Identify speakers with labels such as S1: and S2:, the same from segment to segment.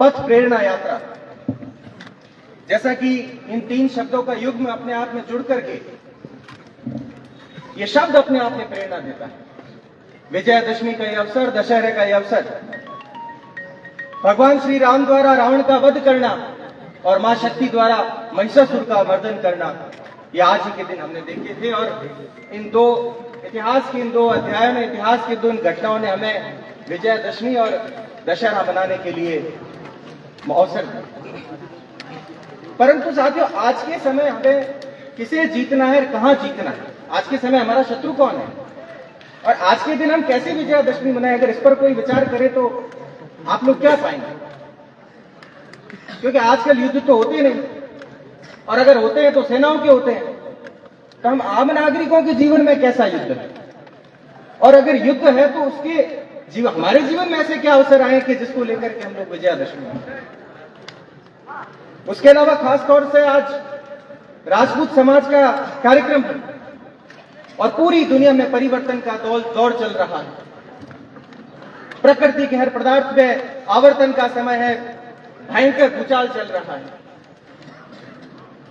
S1: पथ प्रेरणा यात्रा, जैसा कि इन 3 शब्दों का युग्म अपने आप में जुड़ करके ये शब्द अपने आप में प्रेरणा देता है। विजयादशमी का ये अवसर, दशहरे का ये अवसर, भगवान श्री राम द्वारा रावण का वध करना और मां शक्ति द्वारा महिषासुर का मर्दन करना, ये आज ही के दिन हमने देखे थे। और इन 2 इतिहास के इन 2 अध्यायों में, इतिहास की 2 घटनाओं ने हमें विजयादशमी और दशहरा मनाने के लिए अवसर दिया। परंतु साथियों, आज के समय हमें किसे जीतना है और कहां जीतना है, आज के समय हमारा शत्रु कौन है और आज के दिन हम कैसे विजयादशमी मनाएं, अगर इस पर कोई विचार करे तो आप लोग क्या पाएंगे? क्योंकि आजकल युद्ध तो होते नहीं, और अगर होते हैं तो सेनाओं के होते हैं, तो हम आम नागरिकों के जीवन में कैसा युद्ध है? और अगर युद्ध है तो उसके हमारे जीवन में ऐसे क्या अवसर आए कि जिसको लेकर के हम लोग विजयादशमी मनाएं? उसके अलावा खास तौर से आज राजपूत समाज का कार्यक्रम है और पूरी दुनिया में परिवर्तन का दौर चल रहा है। प्रकृति के हर पदार्थ में आवर्तन का समय है, भयंकर भूचाल चल रहा है।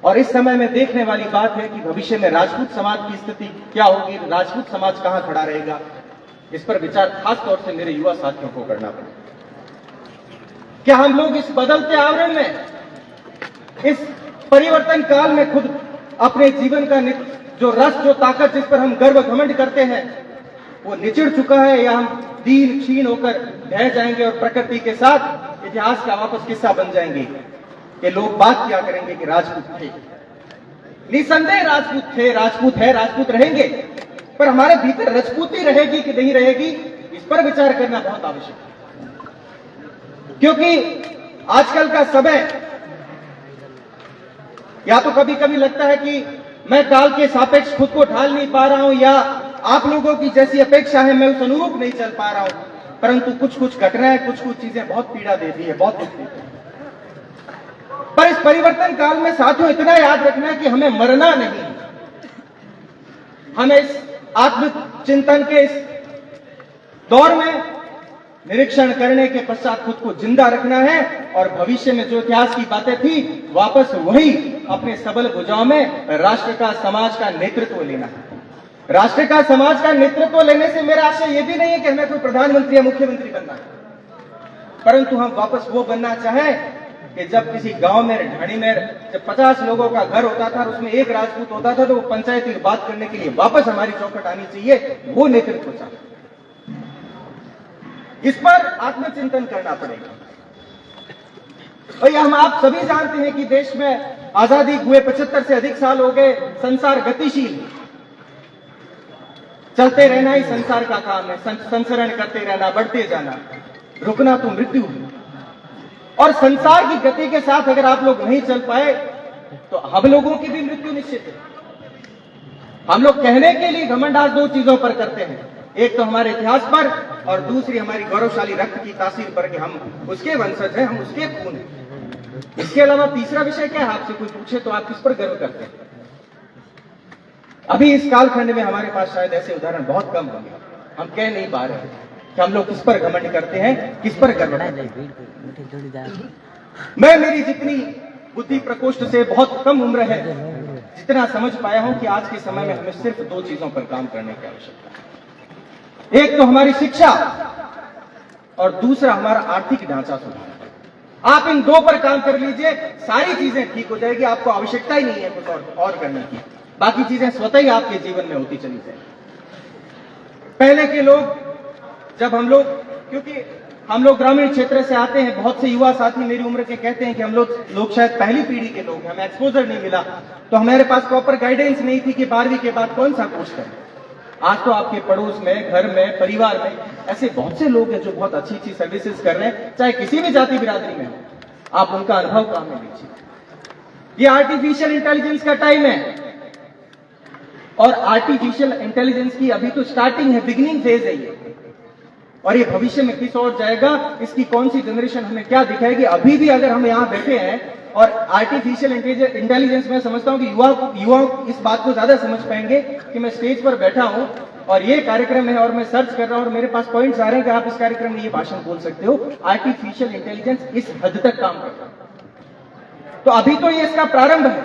S1: और इस समय में देखने वाली बात है कि भविष्य में राजपूत समाज की स्थिति क्या होगी, राजपूत समाज कहां खड़ा रहेगा, इस पर विचार खास तौर से मेरे युवा साथियों को करना पड़ेगा। क्या हम लोग इस बदलते आवरण में, इस परिवर्तन काल में खुद अपने जीवन का जो रस, जो ताकत, जिस पर हम गर्व घमंड करते हैं, वो निचड़ चुका है, या हम दीन क्षीण होकर ढह जाएंगे और प्रकृति के साथ इतिहास का वापस किस्सा बन जाएंगे कि लोग बात क्या करेंगे कि राजपूत थे। निसंदेह राजपूत थे, राजपूत है, राजपूत रहेंगे, पर हमारे भीतर राजपूती रहेगी कि नहीं रहेगी, इस पर विचार करना बहुत आवश्यक है। क्योंकि आजकल का समय, या तो कभी कभी लगता है कि मैं काल के सापेक्ष खुद को ढाल नहीं पा रहा हूं, या आप लोगों की जैसी अपेक्षा है मैं उस अनुरूप नहीं चल पा रहा हूं, परंतु कुछ कुछ घटनाएं, कुछ कुछ चीजें बहुत पीड़ा देती है, बहुत दुख देती है। पर इस परिवर्तन काल में साथियों इतना याद रखना है कि हमें मरना नहीं, हमें इस आत्मचिंतन के इस दौर में निरीक्षण करने के पश्चात खुद को जिंदा रखना है और भविष्य में जो इतिहास की बातें थी वापस वही अपने सबल भुजाओं में राष्ट्र का, समाज का नेतृत्व लेना है। राष्ट्र का, समाज का नेतृत्व लेने से मेरा आशय यह भी नहीं है कि हमें कोई प्रधानमंत्री या मुख्यमंत्री बनना है, परंतु हम वापस वो बनना चाहें कि जब किसी गांव में, ढाणी में जब 50 लोगों का घर होता था और उसमें एक राजपूत होता था, तो वो पंचायती बात करने के लिए वापस हमारी चौखट आनी चाहिए, वो नेतृत्व चाहिए। इस पर आत्मचिंतन करना पड़ेगा। और हम आप सभी जानते हैं कि देश में आजादी हुए 75 से अधिक साल हो गए, संसार गतिशील, चलते रहना ही संसार का काम है, संसरण करते रहना, बढ़ते जाना, रुकना तो मृत्यु है। और संसार की गति के साथ अगर आप लोग नहीं चल पाए तो हम लोगों की भी मृत्यु निश्चित है। हम लोग कहने के लिए घमंड आज 2 चीजों पर करते हैं, एक तो हमारे इतिहास पर और दूसरी हमारी गौरवशाली रक्त की तासीर पर कि हम उसके वंशज हैं, हम उसके खून हैं। इसके अलावा तीसरा विषय क्या है, आपसे कोई पूछे तो आप किस पर गर्व करते हैं? अभी इस कालखंड में हमारे पास शायद ऐसे उदाहरण बहुत कम होंगे, हम कह नहीं पा रहे कि हम लोग किस पर घमंड करते हैं, किस पर गर्व करते हैं। मैं, मेरी जितनी बुद्धि प्रकोष्ठ से बहुत कम उम्र है, जितना समझ पाया हूं कि आज के समय में हमें सिर्फ 2 चीजों पर काम करने की आवश्यकता है। एक तो हमारी शिक्षा और दूसरा हमारा आर्थिक ढांचा सुधार। आप इन 2 पर काम कर लीजिए, सारी चीजें ठीक हो जाएगी, आपको आवश्यकता ही नहीं है कुछ और करने की, बाकी चीजें स्वतः ही आपके जीवन में होती चली जाएगी। पहले के लोग, जब हम लोग, क्योंकि हम लोग ग्रामीण क्षेत्र से आते हैं, बहुत से युवा साथी मेरी उम्र के कहते हैं कि हम लोग शायद पहली पीढ़ी के लोग, हमें एक्सपोजर नहीं मिला, तो हमारे पास प्रॉपर गाइडेंस नहीं थी कि 12वीं के बाद कौन सा कोर्स करें। आज तो आपके पड़ोस में, घर में, परिवार में ऐसे बहुत से लोग हैं जो बहुत अच्छी अच्छी सर्विसेज कर रहे हैं, चाहे किसी भी जाति बिरादरी में हो, आप उनका अनुभव काम में लीजिए। ये आर्टिफिशियल इंटेलिजेंस का टाइम है और आर्टिफिशियल इंटेलिजेंस की अभी तो स्टार्टिंग है, बिगिनिंग फेज है ये, और ये भविष्य में किस ओर जाएगा, इसकी कौन सी जनरेशन हमें क्या दिखाएगी। अभी भी अगर हम यहां बैठे हैं और आर्टिफिशियल इंटेलिजेंस में समझता हूं कि युवा इस बात को ज्यादा समझ पाएंगे कि मैं स्टेज पर बैठा हूं और ये कार्यक्रम है और मैं सर्च कर रहा हूं और मेरे पास पॉइंट्स आ रहे हैं कि आप इस कार्यक्रम में ये भाषण बोल सकते हो, आर्टिफिशियल इंटेलिजेंस इस हद तक काम करता है। तो अभी तो ये इसका प्रारंभ है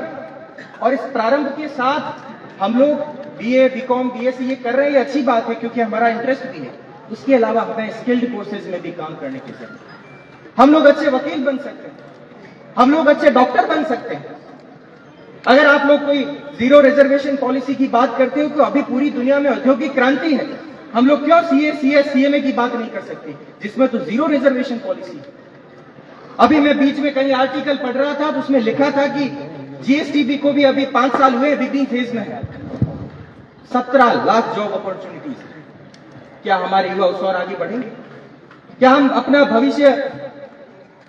S1: और इस प्रारंभ के साथ हम लोग बीए, बीकॉम, बीएससी ये कर रहे हैं, ये अच्छी बात है क्योंकि हमारा इंटरेस्ट भी है। उसके अलावा हमें स्किल्ड कोर्सेज में भी काम करने की जरूरत है। हम लोग अच्छे वकील बन सकते हैं, हम लोग अच्छे डॉक्टर बन सकते हैं। अगर आप लोग कोई जीरो रिजर्वेशन पॉलिसी की बात करते हो, तो अभी पूरी दुनिया में औद्योगिक क्रांति है, हम लोग क्यों सीए, सीएस, सीएमए की बात नहीं कर सकते जिसमें तो जीरो रिजर्वेशन पॉलिसी है। अभी मैं बीच में कहीं आर्टिकल पढ़ रहा था तो उसमें लिखा था कि जीएसटीबी को भी अभी 5 साल हुए, बिगिनिंग फेज में है, 17 लाख जॉब अपॉर्चुनिटीज। क्या हमारे युवा उस और आगे बढ़ेंगे? क्या हम अपना भविष्य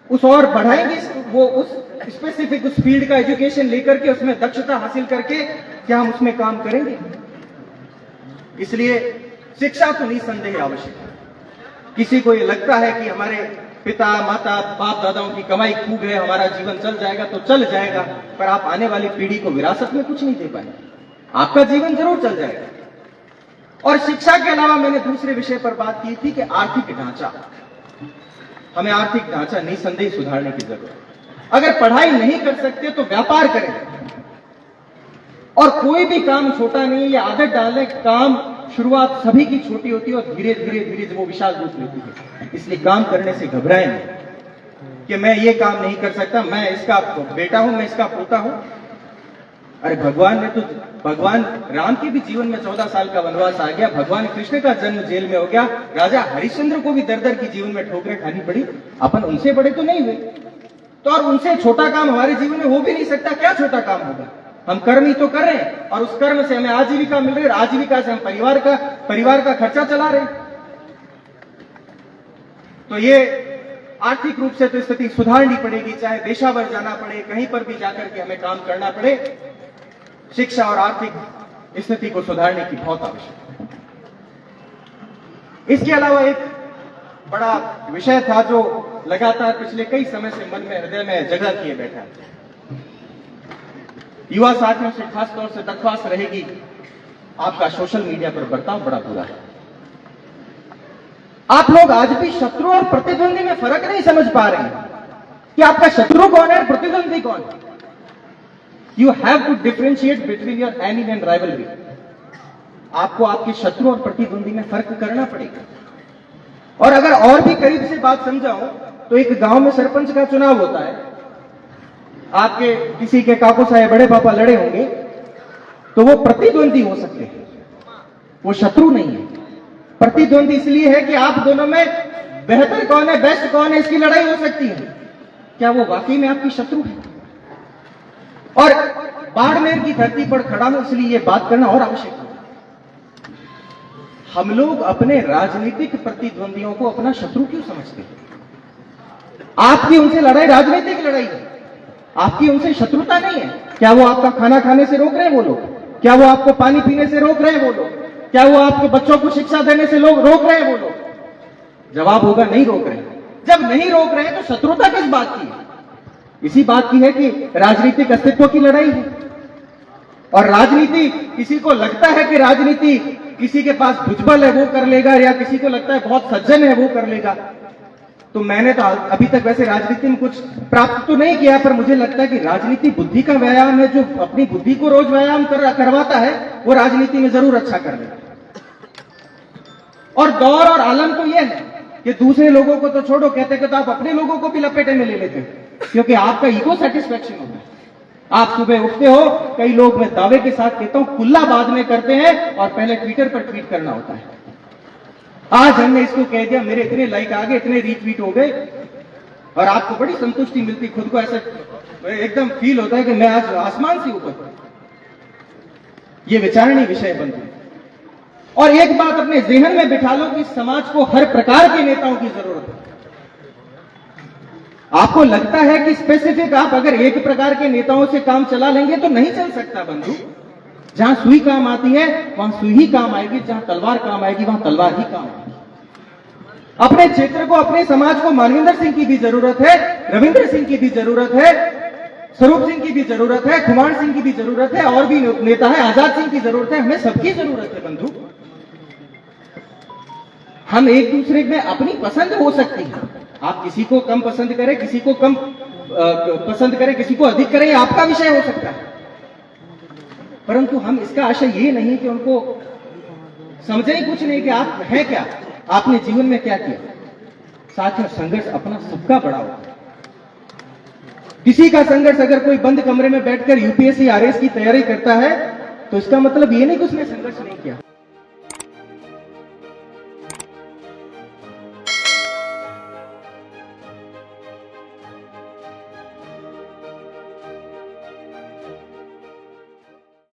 S1: उस और बढ़ाएंगे? वो उस स्पेसिफिक उस फील्ड का एजुकेशन लेकर के उसमें दक्षता हासिल करके क्या हम उसमें काम करेंगे? इसलिए शिक्षा तो निसंदेह आवश्यक है। किसी को ये लगता है कि हमारे पिता, माता, बाप दादाओं की कमाई खूब है, हमारा जीवन चल जाएगा, तो चल जाएगा, पर आप आने वाली पीढ़ी को विरासत में कुछ नहीं दे पाएंगे। आपका जीवन जरूर चल जाएगा। और शिक्षा के अलावा मैंने दूसरे विषय पर बात की थी कि आर्थिक ढांचा, हमें आर्थिक ढांचा निसंदेह सुधारने की जरूरत है। अगर पढ़ाई नहीं कर सकते तो व्यापार करें, और कोई भी काम छोटा नहीं है। ये आदत डालें, काम शुरुआत सभी की छोटी होती है और धीरे धीरे धीरे वो विशाल रूप लेती है। इसलिए काम करने से घबराएं नहीं कि मैं ये काम नहीं कर सकता, मैं इसका बेटा हूं, मैं इसका पोता हूं। अरे भगवान राम के भी जीवन में 14 साल का वनवास आ गया, भगवान कृष्ण का जन्म जेल में हो गया, राजा हरिश्चंद्र को भी दर दर की जीवन में ठोकरें खानी पड़ी। अपन उनसे बड़े तो नहीं हुए, तो और उनसे छोटा काम हमारे जीवन में हो भी नहीं सकता। क्या छोटा काम होगा? हम कर्म ही तो कर रहे हैं और उस कर्म से हमें आजीविका मिल रही है, आजीविका से हम परिवार का खर्चा चला रहे हैं। तो ये आर्थिक रूप से तो स्थिति सुधारनी पड़ेगी, चाहे देशावर जाना पड़े, कहीं पर भी जाकर के हमें काम करना पड़े। शिक्षा और आर्थिक स्थिति को सुधारने की बहुत आवश्यकता है। इसके अलावा एक बड़ा विषय था जो लगातार पिछले कई समय से मन में, हृदय में जगह किए बैठा है। युवा साथियों से खास तौर से दरख्वास्त रहेगी, आपका सोशल मीडिया पर बर्ताव बड़ा बुरा है। आप लोग आज भी शत्रु और प्रतिद्वंदी में फर्क नहीं समझ पा रहे हैं कि आपका शत्रु कौन है, प्रतिद्वंदी कौन है। You have to differentiate between your enemy and rivalry. आपको आपके शत्रु और प्रतिद्वंदी में फर्क करना पड़ेगा। और अगर और भी करीब से बात समझाऊं तो एक गांव में सरपंच का चुनाव होता है, आपके किसी के काको साहब बड़े पापा लड़े होंगे, तो वो प्रतिद्वंदी हो सकते हैं, वो शत्रु नहीं है। प्रतिद्वंदी इसलिए है कि आप दोनों में बेहतर कौन है, बेस्ट कौन है, इसकी लड़ाई हो सकती है। क्या वो वाकई में आपकी शत्रु है? और बाड़मेर की धरती पर खड़ा हूं इसलिए ये बात करना और आवश्यक है। हम लोग अपने राजनीतिक प्रतिद्वंदियों को अपना शत्रु क्यों समझते हैं? आपकी उनसे लड़ाई राजनीतिक लड़ाई है, आपकी उनसे शत्रुता नहीं है। क्या वो आपका खाना खाने से रोक रहे हैं वो लोग? क्या वो आपको पानी पीने से रोक रहे हैं वो लोग? क्या वो आपके बच्चों को शिक्षा देने से लोग रोक रहे हैं वो लोग? जवाब होगा नहीं रोक रहे हैं। जब नहीं रोक रहे हैं तो शत्रुता किस बात की है? इसी बात की है कि राजनीतिक अस्तित्व की लड़ाई है। और राजनीति, किसी को लगता है कि राजनीति किसी के पास भुजबल है वो कर लेगा, या किसी को लगता है बहुत सज्जन है वो कर लेगा। तो मैंने तो अभी तक वैसे राजनीति में कुछ प्राप्त तो नहीं किया, पर मुझे लगता है कि राजनीति बुद्धि का व्यायाम है। जो अपनी बुद्धि को रोज व्यायाम करवाता है वो राजनीति में जरूर अच्छा कर लेगा। और दौर और आलम तो यह है कि दूसरे लोगों को तो छोड़ो, कहते कि तो आप अपने लोगों को भी लपेटे में ले लेते हो, क्योंकि आपका ईगो सेटिस्फेक्शन होता है। आप सुबह उठते हो, कई लोग मैं दावे के साथ कहता हूं कुल्ला बाद में करते हैं और पहले ट्विटर पर ट्वीट करना होता है। आज हमने इसको कह दिया, मेरे इतने लाइक आ गए, इतने रीट्वीट हो गए, और आपको बड़ी संतुष्टि मिलती, खुद को ऐसे एकदम फील होता है कि मैं आज आसमान से ऊपर। ये विचारणीय विषय बनते हैं। और एक बात अपने ज़हन में बिठा लो कि समाज को हर प्रकार के नेताओं की जरूरत है। आपको लगता है कि स्पेसिफिक आप अगर एक प्रकार के नेताओं से काम चला लेंगे तो नहीं चल सकता बंधु। जहां सुई काम आती है वहां सुई ही काम आएगी, जहां तलवार काम आएगी वहां तलवार ही काम आएगी। अपने क्षेत्र को, अपने समाज को मानविंदर सिंह की भी जरूरत है, रविंद्र सिंह की भी जरूरत है, स्वरूप सिंह की भी जरूरत है, कुमार सिंह की भी जरूरत है, और भी नेता है, आजाद सिंह की जरूरत है, हमें सबकी जरूरत है बंधु। हम एक दूसरे में अपनी पसंद हो सकती है, आप किसी को कम पसंद करें, किसी को कम पसंद करें, किसी को अधिक करें, ये आपका विषय हो सकता है, परंतु हम इसका आशय ये नहीं कि उनको समझे ही कुछ नहीं कि आप हैं क्या, आपने जीवन में क्या किया। साथियों, संघर्ष अपना सबका बड़ा होता है। किसी का संघर्ष अगर कोई बंद कमरे में बैठकर यूपीएससी आरएस की तैयारी करता है तो इसका मतलब ये नहीं कि उसने संघर्ष नहीं किया।